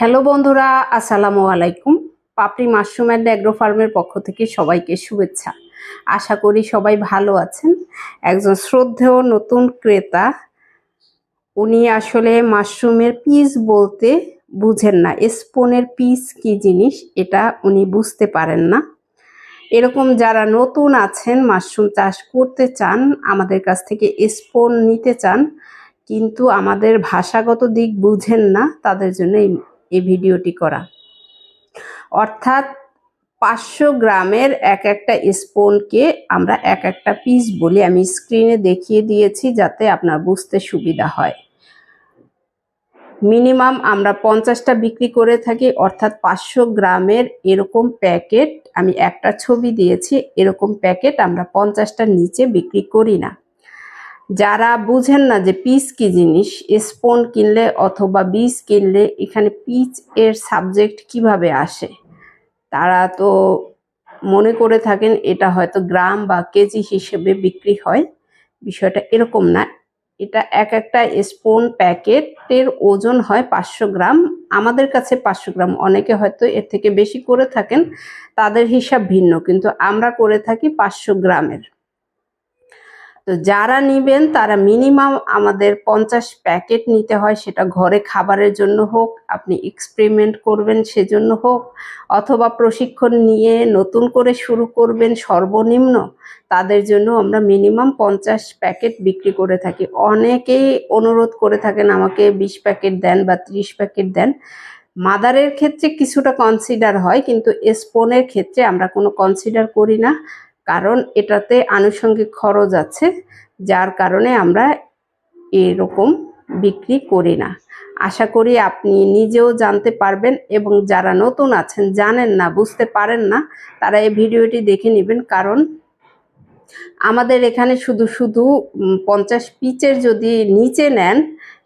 Hello বন্ধুরা, আসসালামু আলাইকুম। পাপড়ি মাশরুম অ্যান্ড অ্যাগ্রো ফার্মের পক্ষ থেকে সবাইকে শুভেচ্ছা। আশা করি সবাই ভালো আছেন। একজন শ্রদ্ধেয় নতুন ক্রেতা, উনি আসলে মাশরুমের পিস বলতে বুঝেন না, স্পনের পিস কি জিনিস এটা উনি বুঝতে পারেন না। এরকম যারা নতুন আছেন, মাশরুম চাষ করতে চান, আমাদের কাছ থেকে স্পন নিতে চান, কিন্তু আমাদের ভাষাগত দিক বুঝেন না, তাদের জন্য এই ভিডিওটি করা। অর্থাৎ 500 গ্রামের এক একটা স্পনকে আমরা এক একটা পিস বলি। আমি স্ক্রিনে দেখিয়ে দিয়েছি যাতে আপনার বুঝতে সুবিধা হয়। মিনিমাম আমরা 50টা বিক্রি করে থাকি, অর্থাৎ 500 গ্রামের এরকম প্যাকেট, আমি একটা ছবি দিয়েছি, এরকম প্যাকেট আমরা 50টার নিচে বিক্রি করি না। যারা বুঝেন না যে পিস কি জিনিস, স্পন কিনলে অথবা বীজ কিনলে এখানে পিচ এর সাবজেক্ট কিভাবে আসে, তারা তো মনে করে থাকেন এটা হয়তো গ্রাম বা কেজি হিসেবে বিক্রি হয়। বিষয়টা এরকম না। এটা এক একটা স্পুন প্যাকেটের ওজন হয় 500 গ্রাম। আমাদের কাছে 500 গ্রাম, অনেকে হয়তো এর থেকে বেশি করে থাকেন, তাদের হিসাব ভিন্ন, কিন্তু আমরা করে থাকি 500 গ্রামের। তো যারা নিবেন তারা মিনিমাম আমাদের 50 প্যাকেট নিতে হয়, সেটা ঘরে খাবারের জন্য হোক, আপনি এক্সপেরিমেন্ট করবেন সেজন্য হোক, অথবা প্রশিক্ষণ নিয়ে নতুন করে শুরু করবেন সর্বনিম্ন, তাদের জন্য আমরা মিনিমাম 50 প্যাকেট বিক্রি করে থাকি। অনেকেই অনুরোধ করে থাকেন আমাকে 20 প্যাকেট দেন বা 30 প্যাকেট দেন। মাদারের ক্ষেত্রে কিছুটা কনসিডার হয়, কিন্তু স্পনের ক্ষেত্রে আমরা কোনো কনসিডার করি না, কারণ এটাতে আনুষঙ্গিক খরচ আছে, যার কারণে আমরা এরকম বিক্রি করি না। আশা করি আপনি নিজেও জানতে পারবেন, এবং যারা নতুন আছেন, জানেন না, বুঝতে পারেন না, তারা এই ভিডিওটি দেখে নেবেন। কারণ আমাদের এখানে শুধু 50 পিচের যদি নিচে নেন,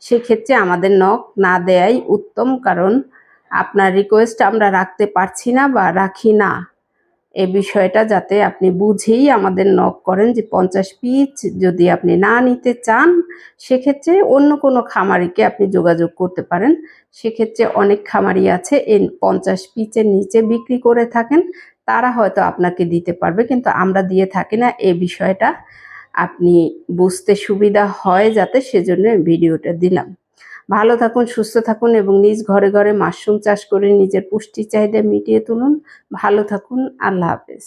সেক্ষেত্রে আমাদের নক না দেয়াই উত্তম, কারণ আপনার রিকোয়েস্ট আমরা রাখতে পারছি না বা রাখি না। এই বিষয়টা যাতে আপনি বুঝেই আমাদের নক করেন যে 50 পিচ যদি আপনি না নিতে চান, সেক্ষেত্রে অন্য কোনো খামারিকে আপনি যোগাযোগ করতে পারেন। সেক্ষেত্রে অনেক খামারি আছে এই 50 পিচের নিচে বিক্রি করে থাকেন, তারা হয়তো আপনাকে দিতে পারবে, কিন্তু আমরা দিয়ে থাকি না। এই বিষয়টা আপনি বুঝতে সুবিধা হয় যাতে, সেজন্য ভিডিওটা দিলাম। ভালো থাকুন, সুস্থ থাকুন, এবং নিজ ঘরে ঘরে মাশরুম চাষ করে নিজের পুষ্টি চাহিদা মিটিয়ে তুলুন। ভালো থাকুন, আল্লাহ হাফেজ।